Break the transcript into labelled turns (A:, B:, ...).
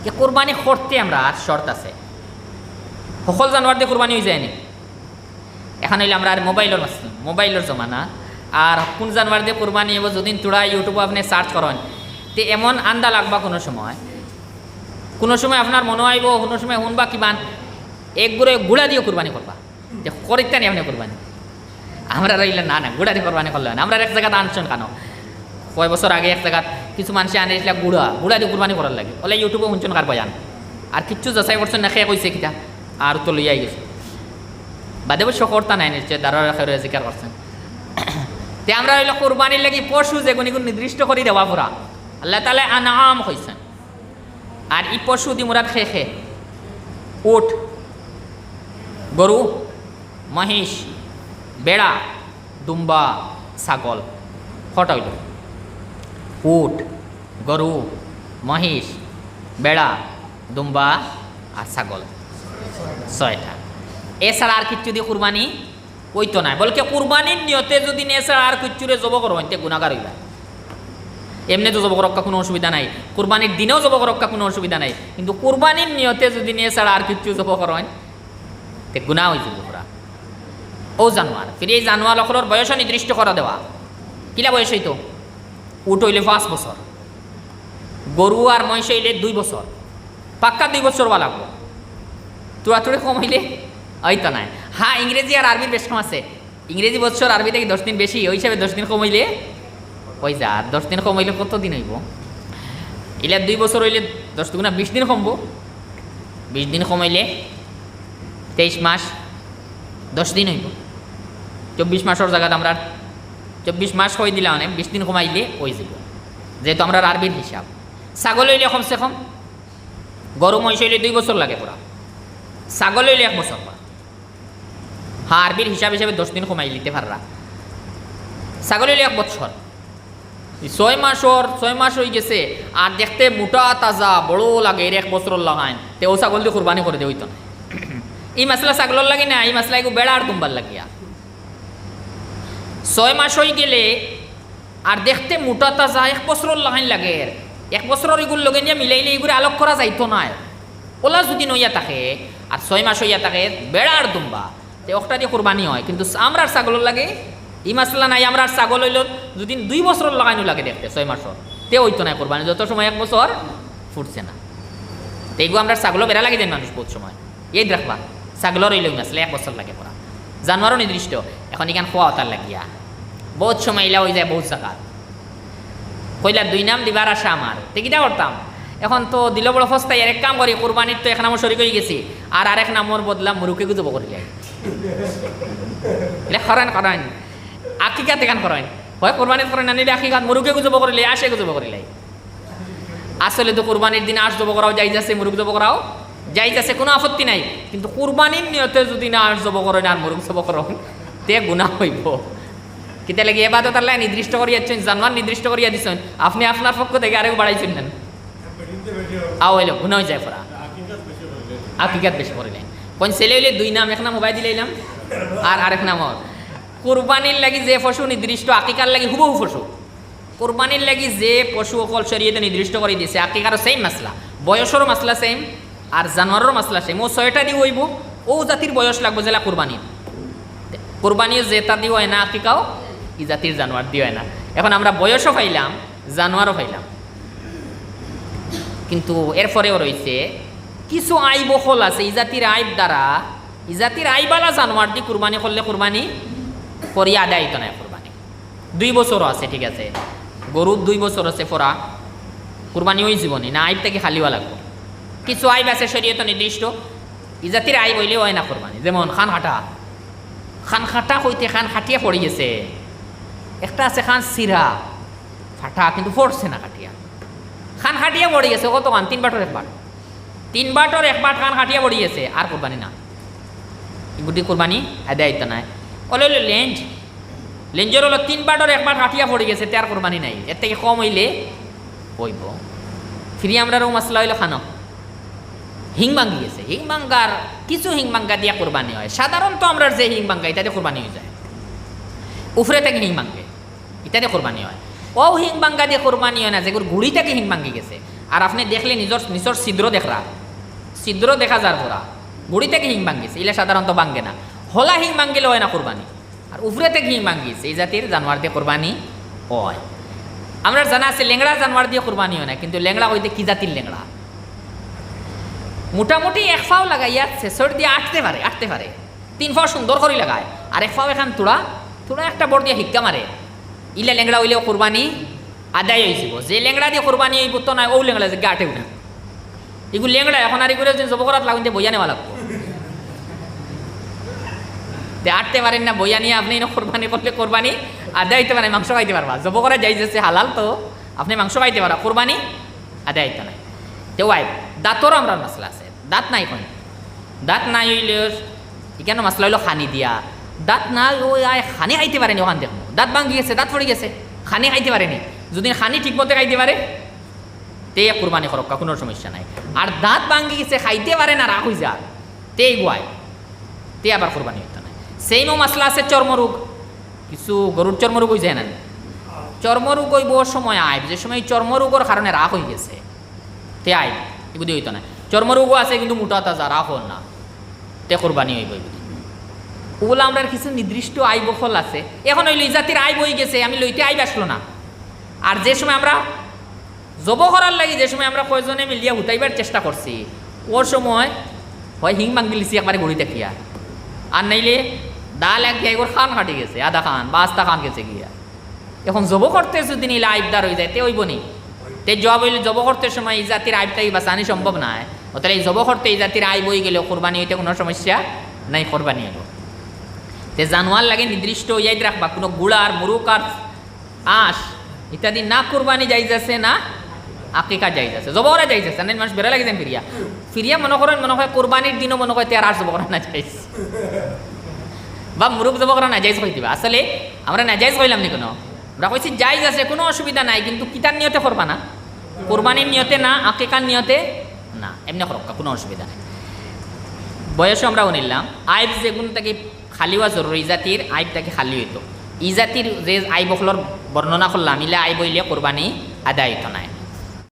A: যে কোরবানি করতে আমরা আর শর্ত আছে, সকল জানোয়ার দিয়ে কোরবানি হয়ে যায়নি। এখন হইলে আমরা আর মোবাইলের জমানা, আর কোন জানোয়ার দিয়ে কোরবানি হব যদি তোরা ইউটিউবে আপনি সার্চ করেন তো এমন আন্দা লাগবা কোনো সময় আপনার মনে হইব, কোনো সময় শুনবা কিমান একগুড়ে গুড়া দিয়ে কোরবানি করবা, যে করিতে নি আপনি কোরবানি। আমরা রইলে না গুড়া দিয়ে কোরবানি করলে না। আমরা এক জায়গাতে আনছেন কেন, কয় বছর আগে এক জায়গাত কিছু মানুষ আনিছিল গুড়া দিয়ে কোরবানি করার লাগে, বলে ইউটিউবে শুনছেন কার বয়ান, আর কিচ্ছু যাচাই করছেন না, খেয়ে কইছে কিটা আর তো লইয়াই গেছে বাদে বসে করতা নাই নিশ্চয় দাঁড়া জিকার করছেন। তে আমরা হইলো কোরবানির লাগি পশু যেগুলো নির্দিষ্ট করে দেওয়া পুরা আল্লাহ তাআলা আনাম হয়েছেন। আর এই পশু দি মুরাদ খেয়ে উট, গরু, মহিষ, বেড়া, দুম্বা, ছাগল, কটা হইল? উট, গরু, মহিষ, বেড়া, দুম্বা আর ছাগল, 6টা। এছাড়া আর কিচ্ছু দিয়ে কুরবানি হইতো না। বলকে কুরবানির নিয়তে যদি এছাড়া আর কিচ্ছুরে জব করো হইতে গুণাগার হইবা। এমনি তো জব করক্কা কোনো অসুবিধা নাই, কুরবানির দিনেও জব করক্কা কোনো অসুবিধা নাই, কিন্তু কুরবানির নিয়তে যদি এছাড়া আর কিচ্ছু জব করো তে গুণা হয়ে যাব পুরা। ও জানোয়ার ফিরে এই জানোয়ার লখর বয়স নির্দিষ্ট করা দেওয়া, কিলা বয়স হইতো? উট হইলে 5 বছর, গরু আর মহিষ হইলে 2 বছর, পাক্কা 2 বছর বা লাগবো। তোরা কম হইলে হইতো নাই। হ্যাঁ, ইংরেজি আর আরবির বেশ কম আছে। ইংরেজি বছর, আরবি থেকে 10 দিন বেশি, ওই হিসাবে 10 দিন কম হইলে ওই যা। আর 10 দিন কম হইলে কত দিন হইব? এলে 2 বছর হইলে 10 দুগুণা 20 দিন কমবো। 20 দিন কম হইলে 23 মাস 10 দিন হইব। 24 মাসের জায়গাতে আমরা 24 মাস হয়ে দিলে মানে 20 দিন কমাইলে ওই যাব, যেহেতু আমরা আরবির হিসাব। ছাগল হইলে কমসে কম, গরু মহিষ হইলে 2 বছর লাগে পুরা, ছাগল হইলে 1 বছর পুরা। হ্যাঁ, আরবির হিসাব হিসাবে 10 দিন কমাই দিতে পাররা। ছাগল হইলে 1 বছর, 6 মাস হয়ে গেছে আর দেখতে মোটা তাজা বড় লাগে, 1 বছর লাগাইন তে ও ছাগল দিয়ে কুরবানি করে দিয়ে হইতো না। এই মাসলা ছাগলের লাগে না, এই মাসলা এগু বেড়া আর দুম্বার লাগিয়া। 6 মাস হয়ে গেলে আর দেখতে মোটা তাজা 1 বছর লাগাইন লাগে, 1 বছর এগুলো লগে নিয়ে মিলাইলে এগুলো আলোক করা যাইতো না। ওলা যদি নইয়া থাকে আর 6 মাস হইয়া থাকে বেড়া আর দুম্বা, তে ওটা দিয়ে কোরবানি হয়। কিন্তু আমরা ছাগলের লাগে এই মাসলা নাই। আমরা ছাগল হইল যদি 2 বছর লাগাইনো লাগে দেখতে 6 মাসর, তে হইতো না কোরবানি, যত সময় 1 বছর ফুটছে না। তো এইগুলো আমরা ছাগলও বেড়া লাগে দেন মানুষ বহুত সময়। এই দেখবা ছাগলের হইলেও মাসলে 1 বছর লাগে পড়া, জানোয়ারও নির্দিষ্ট। এখন এখান খোয়া তার লাগিয়া বহুত সময় এলা হয়ে যায়, বহুত জায়গা কইলা 2 নাম দিবার আশা আমার, তে কিটা করতাম? এখন তো দিল বড় ফস্তায় আর এক কাম করি, কোরবানির তো এক নামও শরিক হয়ে গেছি, আর আরেক নামর বদলাম মুরুকে গুজব করিলে করেন আকিকাত এখান করেন, হয় কোরবানির করেন আনিলে আকিকাত, মুরুকে গুজব করিলে আসে গুজব করিলে। আসলে তো কোরবানির দিন আশ জব করাও যাই যাচ্ছে, মুরুক জব করাও যাই যাচ্ছে, কোনো আপত্তি নাই। কিন্তু কোরবানির নিয়তে যদি না আশ জব করেন আর মুরুক জব করেন তে গুণা হইব। কিতা লাগে এবাদত আল্লাহ নির্দিষ্ট করিয়াছেন, জানোয়ার নির্দিষ্ট করিয়া দিচ্ছেন, আপনি আপনার পক্ষ থেকে আরেও বাড়াইছেন না, আও হইল গুণা হয়ে যায় পড়া। আকিকাত বেশি করিলেন কোন ছেলে হইলে 2 নাম, এক নাম মোবাইল দিলাম আর আরেক নাম। কোরবানির লাগি যে পশু নির্দিষ্ট, আকিকার লাগি হুবহু পশু। কোরবানির লাগি যে পশু অকল শরীয়তে নির্দিষ্ট করে দিয়েছে, আকিকারও সেম মাসলা, বয়সেরও মাসলা সেম, আর জানোয়ারেরও মাসলা সেম। ও 6টা দিয়ে হইব, ও জাতির বয়স লাগবে যেটা কোরবানির। কোরবানিও যেটা দিয়ে হয় না, আকিকাও ই জাতির জানোয়ার দিয়ে হয় না। এখন আমরা বয়সও পাইলাম, জানোয়ারও পাইলাম, কিন্তু এরপরেও রয়েছে কিছু আইব হল আছে। এই জাতির আইব দ্বারা, এই জাতির আইবালা জানোয়ার দিয়ে কুরবানি করলে কুরবানি করিয়া আদায় হইতো না। কুরবানি 2 বছরও আছে, ঠিক আছে, গরুর 2 বছর আছে ফোরা, কুরবানি ওই জীবনে না, আইব থেকে খালিওয়া লাগবে। কিছু আইব আছে শরীয়তে নির্দিষ্ট, এই জাতির আইব হইলে হয় না কুরবানি। যেমন খান খাটা হইতে খান খাটিয়া পড়ে গেছে, একটা আছে খান সিরা ফাটা কিন্তু পড়ছে না খাটিয়া, খান খাটিয়া পড়ে গেছে কত খান 3 বাটর 1 বাট, 3 বাটর 1 বাট খান খাটিয়া পড়ে গেছে, আর কোরবানি না, এগুটি কোরবানি আদায় হইতো না। ওলে লেঞ্জর হলো 3 বাটর 1 বাট খাটিয়া পড়ে গেছে, তার কোরবানি নাই। এর থেকে কম হইলে হইব। ফিরি আমরা মাসলা হইলো খানো হিং ভাঙ্গি গেছে, হিং ভাঙ্গার কিছু হিং ভাঙ্গা দিয়া কোরবানি হয়। সাধারণত আমরা যে হিং ভাঙ্গা ইত্যাদি কোরবানি হয়ে যায়, উফরে থেকে হিং ভাঙ্গে ইত্যাদি কোরবানি হয়। ও হিং ভাঙ্গা দিয়ে কোরবানি হয় না, যেগুলো ঘুড়ি থেকে হিং ভাঙ্গি গেছে, আর আপনি দেখলে নিজের ছিদ্র দেখরা, ছিদ্র দেখা যার ধরা গুড়ি থেকে হিং ভাঙ্গিছে, ইলে সাধারণত ভাঙ্গে না, হলা হিং ভাঙ্গিলে হয় না কোরবানি, আর উপরে থেকে হিং ভাঙ্গিছে, এই জাতির জানোয়ার দিয়ে কোরবানি হয়। আমরা জানা আছে লেংড়া জানোয়ার দিয়ে কোরবানি হয় না, কিন্তু লেংড়া হইতে কি জাতির লেংড়া, মোটামুটি এক ফাও লাগাইয়া শেষর দিয়ে আটতে পারে 3 ফাও সুন্দর করে লাগায়, আর এক ফাও এখান তোড়া একটা বড় দিয়ে হিক্কা মারে, ইলে লেংড়া হইলেও কোরবানি আদায় হয়েছিল। যে লেংড়া দিয়ে কোরবানি হইব তো নয়, ও লেংড়া যে আটেও না, এগুলো লেংড়া এখন আর এগুলো জব করাত লাগুন বইয়া নেওয়া লাগবো, আটতে পারেন না বইয়া নিয়ে আপনি কোরবানি করলে কোরবানি আদায় হইতে পারে, মাংস খাইতে পারবা, জব করা যাই যাচ্ছে হালাল, তো আপনি মাংস খাইতে পারা, কোরবানি আদায় হইতে নাই। তো ওয়াই দাঁতরও আমরা মশলা আছে, দাঁত নাই কোন, দাঁত নাই হইলে এখানে মশলা হইলো খানি দিয়া, দাঁত না ওই খানি খাইতে পারেনি, ওখান দেখো দাঁত ভাঙ্গি গেছে, দাঁত পড়ে গেছে, খানি খাইতে পারেনি, যদি খানি ঠিক মতো খাইতে পারে তে কোরবানি করক্কা, কোনো সমস্যা নাই। আর দাঁত ভাঙ্গি গেছে, খাইতে পারে না, রাখ হয়ে যার তে গুয়ায়, তে আবার কোরবানি হইতে নাই। সেইমও মশলা আছে চর্মরোগ, কিছু গরুর চর্মরোগ হয়ে যায় না, চর্মরোগ হইব সময় আইব, যে সময় চর্মরোগের কারণে রাখ হয়ে গেছে তে আইব, এগুলি হইতো না। চর্মরোগও আছে কিন্তু মোটা তাজা রাখ হল না, তে কোরবানি হইব। এগুলি ওগুলো আমরা কিছু নির্দিষ্ট আইব ফল আছে, এখন ওই লই জাতির আইব হয়ে গেছে, আমি লইতে আইব আসলো না। আর যে সময় আমরা জব করার লাগি, যে সময় আমরা কয়জনে মিলিয়া হুতাইবার চেষ্টা করছি, ওর সময় হয় হিং ভাঙ্গি লিছি একবারে গড়ি দেখিয়া, আর নাইলে ডাল এক গিয়া এগুলো খান কাটি গেছে, আধা খান বা আস্তা খান গেছে গিয়া। এখন জব করতে যদি নিলে আইবদার হয়ে যায় তে হইব নি, তে জব হইলে জব করতে সময় এই জাতির আইবটাই বাঁচানি সম্ভব নয়, তাহলে এই জব করতে এই জাতির আইব হয়ে গেলেও কোরবানি হইতে কোনো সমস্যা নাই, কোরবানি হইব। তে জানোয়ার লাগে নির্দিষ্ট ইয়াদ রাখবা, কোনো গুড়ার মুরুক আর আঁশ ইত্যাদি না কোরবানি যাই যাচ্ছে, না আকিকা যাই যাচ্ছে, জব করা যাই যাচ্ছে, মানুষ বেড়া লাগে যেন ফিরিয়া মনে হয় কোরবানির দিনও মনে হয় তেয়ার আর জব করা না যাইছে, বা মুরুক জব করা না যাইজ হয়ে দিবা। আসলে আমরা না যাইজ হইলাম নি, কোনো আমরা কইছি যাইজ আছে, কোনো অসুবিধা নাই, কিন্তু কিতার নিয়তে করবা না, কোরবানির নিয়তে না, আকিকার নিয়তে না, এমনি করক্কা, কোনো অসুবিধা নাই। বয়সও আমরা নিলাম আইব যেগুন তাকে খালি হওয়া জরুরি, জাতির আইবটাকে খালি হইতো, ই জাতির যে আইব হলর বর্ণনা করলাম, ইলে আইব হইলে কোরবানি আদায় হইতো নাই।